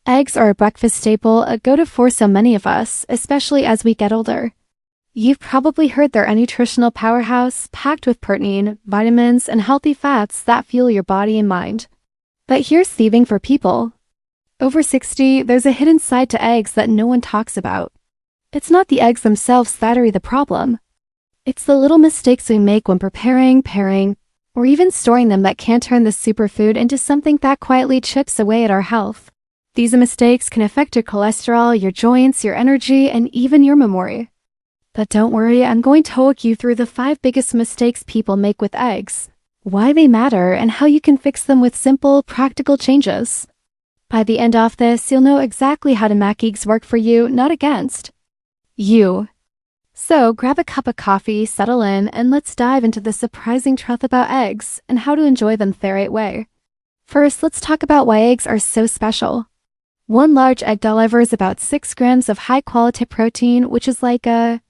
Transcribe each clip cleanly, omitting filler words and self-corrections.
Eggs are a breakfast staple, a go-to for so many of us, especially as we get older. You've probably heard they're a nutritional powerhouse, packed with protein, vitamins, and healthy fats that fuel your body and mind. But here's the thing for people over 60, there's a hidden side to eggs that no one talks about. It's not the eggs themselves that are the problem. It's the little mistakes we make when preparing, pairing, or even storing them that can turn this superfood into something that quietly chips away at our health. These mistakes can affect your cholesterol, your joints, your energy, and even your memory. But don't worry, I'm going to walk you through the 5 biggest mistakes people make with eggs, why they matter, and how you can fix them with simple, practical changes. By the end of this, you'll know exactly how to make eggs work for you, not against you. So grab a cup of coffee, settle in, and let's dive into the surprising truth about eggs and how to enjoy them the right way. First, let's talk about why eggs are so special. One large egg delivers about 6 grams of high-quality protein, which is like a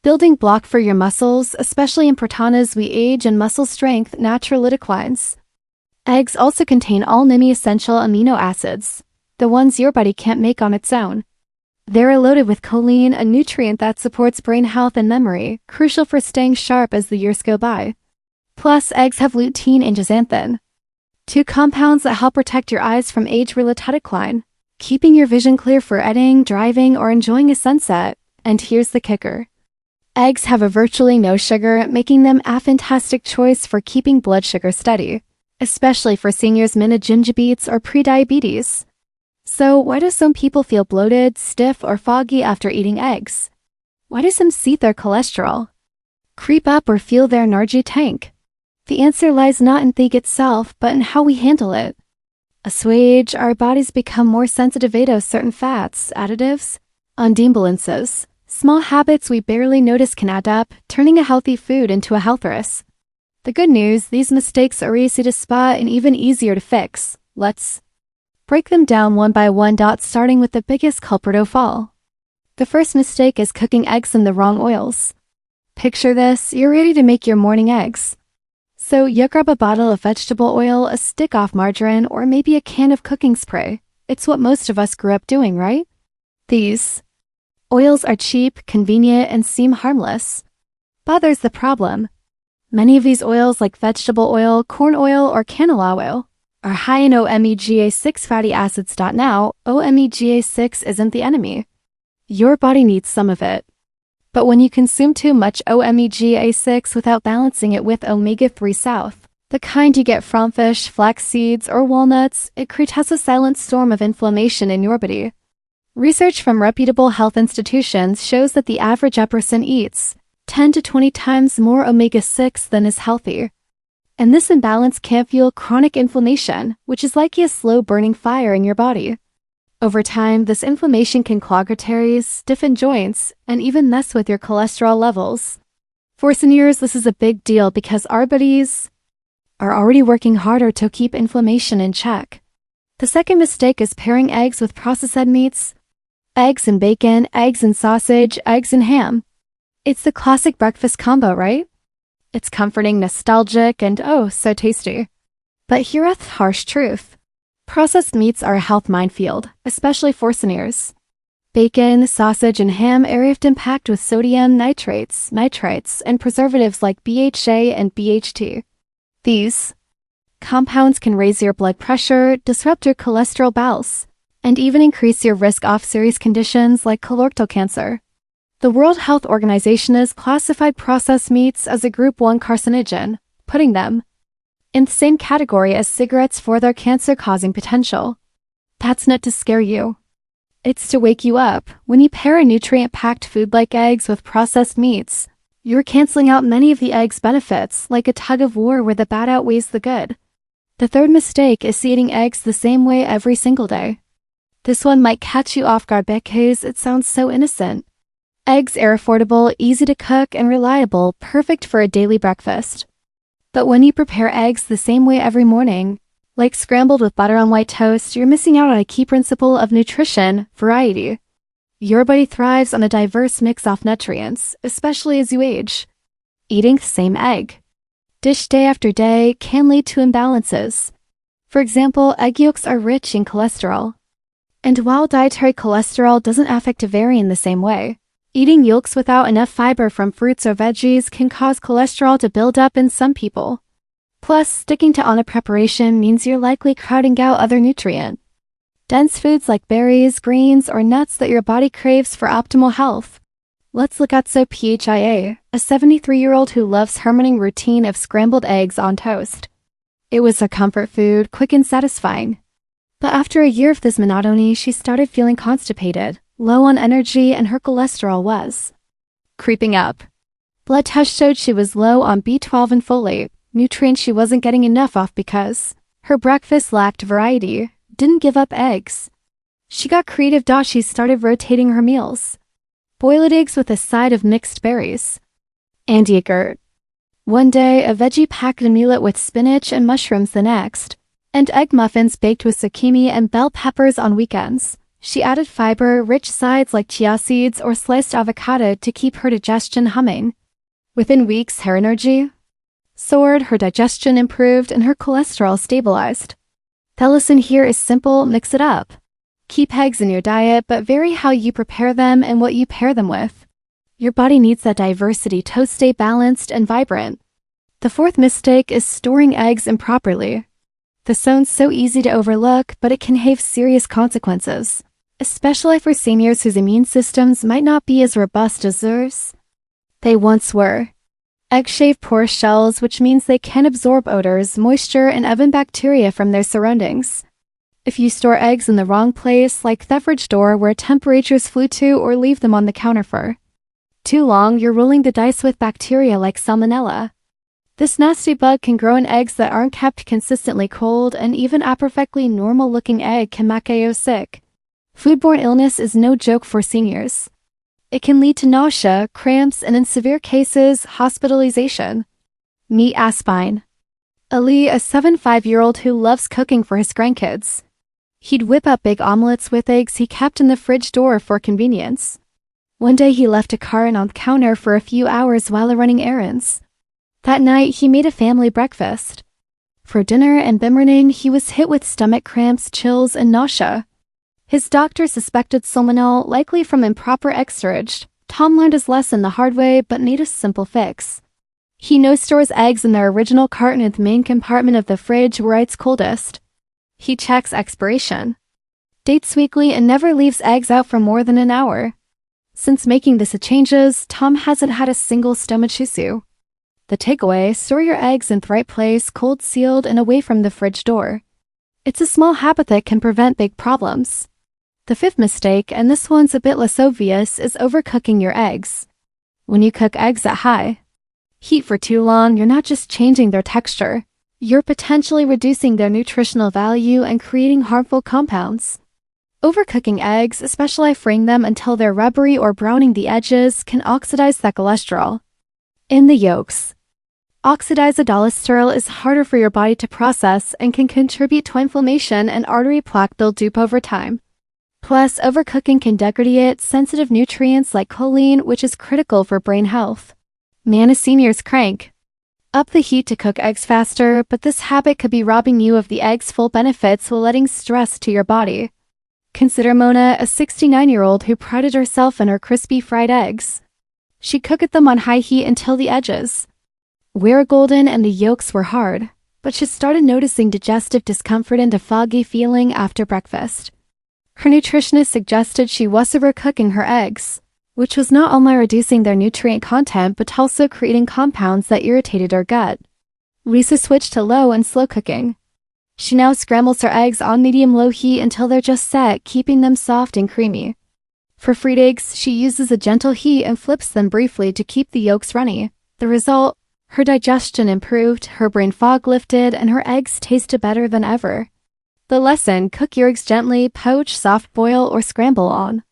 building block for your muscles, especially in as we age and muscle strength naturally declines. Eggs also contain all many essential amino acids, the ones your body can't make on its own. They're loaded with choline, a nutrient that supports brain health and memory, crucial for staying sharp as the years go by. Plus, eggs have lutein and zeaxanthin, 2 compounds that help protect your eyes from age-related decline, keeping your vision clear for editing, driving, or enjoying a sunset. And here's the kicker. Eggs have a virtually no sugar, making them a fantastic choice for keeping blood sugar steady, especially for seniors with gingivitis or prediabetes. So why do some people feel bloated, stiff, or foggy after eating eggs? Why do some see their cholesterol creep up or feel their energy tank? The answer lies not in the egg itself, but in how we handle it. As we age, our bodies become more sensitive to certain fats, additives, and imbalances. Small habits we barely notice can add up, turning a healthy food into a health risk. The good news, these mistakes are easy to spot and even easier to fix. Let's break them down one by one, starting with the biggest culprit of all. The first mistake is cooking eggs in the wrong oils. Picture this, you're ready to make your morning eggs. So you grab a bottle of vegetable oil, a stick of margarine, or maybe a can of cooking spray. It's what most of us grew up doing, right? These oils are cheap, convenient, and seem harmless. But there's the problem. Many of these oils, like vegetable oil, corn oil, or canola oil, are high in omega-6 fatty acids. Now, omega-6 isn't the enemy. Your body needs some of it. But when you consume too much omega-6 without balancing it with omega-3, the kind you get from fish, flax seeds, or walnuts, it creates a silent storm of inflammation in your body. Research from reputable health institutions shows that the average person eats 10 to 20 times more omega-6 than is healthy. And this imbalance can fuel chronic inflammation, which is like a slow-burning fire in your body. Over time, this inflammation can clog arteries, stiffen joints, and even mess with your cholesterol levels. For seniors, this is a big deal because our bodies are already working harder to keep inflammation in check. The second mistake is pairing eggs with processed meats. Eggs and bacon, eggs and sausage, eggs and ham. It's the classic breakfast combo, right? It's comforting, nostalgic, and oh, so tasty. But here's the harsh truth. Processed meats are a health minefield, especially for seniors. Bacon, sausage, and ham are often packed with sodium, nitrates, and preservatives like BHA and BHT. These compounds can raise your blood pressure, disrupt your cholesterol balance, and even increase your risk of serious conditions like colorectal cancer. The World Health Organization has classified processed meats as a Group 1 carcinogen, putting them in the same category as cigarettes for their cancer-causing potential. That's not to scare you. It's to wake you up. When you pair a nutrient-packed food like eggs with processed meats, you're canceling out many of the egg's benefits, like a tug-of-war where the bad outweighs the good. The third mistake is eating eggs the same way every single day. This one might catch you off guard because it sounds so innocent. Eggs are affordable, easy to cook, and reliable, perfect for a daily breakfast. But when you prepare eggs the same way every morning, like scrambled with butter on white toast, you're missing out on a key principle of nutrition: variety. Your body thrives on a diverse mix of nutrients, especially as you age. Eating the same egg dish day after day can lead to imbalances. For example, egg yolks are rich in cholesterol. And while dietary cholesterol doesn't affect ovarian the same way, eating yolks without enough fiber from fruits or veggies can cause cholesterol to build up in some people. Plus, sticking to omelet preparation means you're likely crowding out other nutrient-dense foods like berries, greens, or nuts that your body craves for optimal health. Let's look at Phia, a 73-year-old who loves her morning routine of scrambled eggs on toast. It was a comfort food, quick and satisfying. But after a year of this monotony, she started feeling constipated, low on energy, and her cholesterol was creeping up. Blood tests showed she was low on B12 and folate, nutrients she wasn't getting enough of because her breakfast lacked variety, didn't give up eggs. She got creative. She started rotating her meals. Boiled eggs with a side of mixed berries and yogurt. One day, a veggie-packed omelet with spinach and mushrooms the next, and egg muffins baked with zucchini and bell peppers on weekends. She added fiber-rich sides like chia seeds or sliced avocado to keep her digestion humming. Within weeks, her energy soared, her digestion improved, and her cholesterol stabilized. The lesson here is simple: mix it up. Keep eggs in your diet, but vary how you prepare them and what you pair them with. Your body needs that diversity to stay balanced and vibrant. The fourth mistake is storing eggs improperly. This sounds so easy to overlook, but it can have serious consequences, especially for seniors whose immune systems might not be as robust as theirs. They once were. Eggs shave porous shells, which means they can absorb odors, moisture, and even bacteria from their surroundings. If you store eggs in the wrong place, like the fridge door where temperatures flew to, or leave them on the counter for too long, you're rolling the dice with bacteria like salmonella. This nasty bug can grow in eggs that aren't kept consistently cold, and even a perfectly normal-looking egg can make you sick. Foodborne illness is no joke for seniors. It can lead to nausea, cramps, and in severe cases, hospitalization. Meet Aspine. Ali, a 75-year-old who loves cooking for his grandkids. He'd whip up big omelets with eggs he kept in the fridge door for convenience. One day he left a carton on the counter for a few hours while running errands. That night, he made a family breakfast. For dinner and morning, he was hit with stomach cramps, chills, and nausea. His doctor suspected salmonella, likely from improper egg storage. Tom learned his lesson the hard way, but made a simple fix. He now stores eggs in their original carton in the main compartment of the fridge where it's coldest. He checks expiration dates weekly and never leaves eggs out for more than an hour. Since making these changes, Tom hasn't had a single stomach issue. The takeaway: store your eggs in the right place, cold sealed and away from the fridge door. It's a small habit that can prevent big problems. The fifth mistake, and this one's a bit less obvious, is overcooking your eggs. When you cook eggs at high heat for too long, you're not just changing their texture, you're potentially reducing their nutritional value and creating harmful compounds. Overcooking eggs, especially frying them until they're rubbery or browning the edges, can oxidize the cholesterol in the yolks. Oxidized cholesterol is harder for your body to process and can contribute to inflammation and artery plaque buildup over time. Plus, overcooking can degrade sensitive nutrients like choline, which is critical for brain health. Man, a senior's crank up the heat to cook eggs faster, but this habit could be robbing you of the egg's full benefits while adding stress to your body. Consider Mona, a 69-year-old who prided herself in her crispy fried eggs. She cooked them on high heat until the edges were golden and the yolks were hard, but she started noticing digestive discomfort and a foggy feeling after breakfast. Her nutritionist suggested she was overcooking her eggs, which was not only reducing their nutrient content but also creating compounds that irritated her gut. Lisa switched to low and slow cooking. She now scrambles her eggs on medium-low heat until they're just set, keeping them soft and creamy. For fried eggs, she uses a gentle heat and flips them briefly to keep the yolks runny. The result? Her digestion improved, her brain fog lifted, and her eggs tasted better than ever. The lesson: cook your eggs gently, poach, soft boil, or scramble on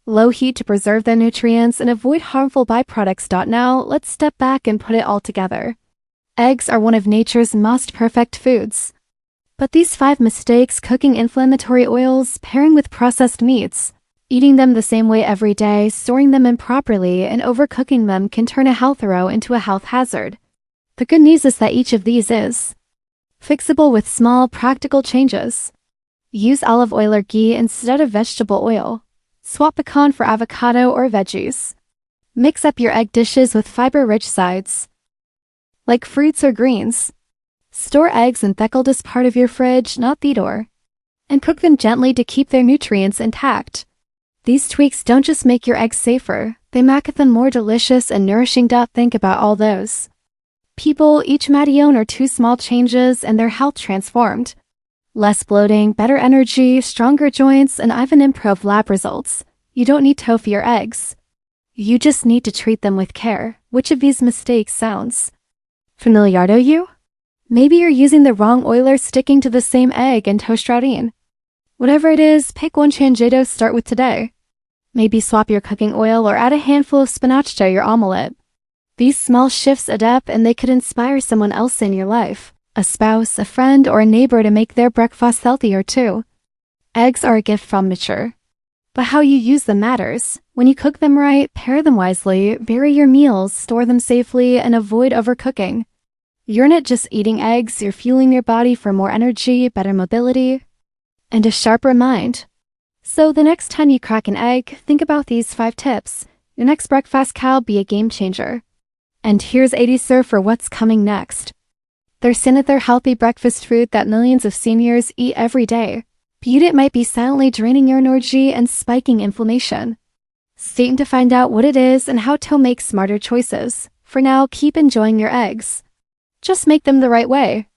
low heat to preserve their nutrients and avoid harmful byproducts. Now, let's step back and put it all together. Eggs are one of nature's most perfect foods. But these 5 mistakes: cooking inflammatory oils, pairing with processed meats, eating them the same way every day, storing them improperly, and overcooking them can turn a health hero into a health hazard. The good news is that each of these is fixable with small, practical changes. Use olive oil or ghee instead of vegetable oil. Swap pecan for avocado or veggies. Mix up your egg dishes with fiber-rich sides, like fruits or greens. Store eggs in thickled part of your fridge, not the door, and cook them gently to keep their nutrients intact. These tweaks don't just make your eggs safer, they make them more delicious and nourishing. Think about all those people each one or two small changes and their health transformed. Less bloating, better energy, stronger joints, and even improved lab results. You don't need tofu or eggs. You just need to treat them with care. Which of these mistakes sounds familiar to you? Maybe you're using the wrong oil or sticking to the same egg and toast routine. Whatever it is, pick one change to start with today. Maybe swap your cooking oil or add a handful of spinach to your omelet. These small shifts add up and they could inspire someone else in your life, a spouse, a friend, or a neighbor to make their breakfast healthier too. Eggs are a gift from nature, but how you use them matters. When you cook them right, pair them wisely, vary your meals, store them safely, and avoid overcooking. You're not just eating eggs, you're fueling your body for more energy, better mobility, and a sharper mind. So the next time you crack an egg, think about these 5 tips. Your next breakfast will be a game changer. And here's 80 sir for what's coming next. There's another healthy breakfast food that millions of seniors eat every day. But it might be silently draining your energy and spiking inflammation. Stay tuned to find out what it is and how to make smarter choices. For now, keep enjoying your eggs. Just make them the right way.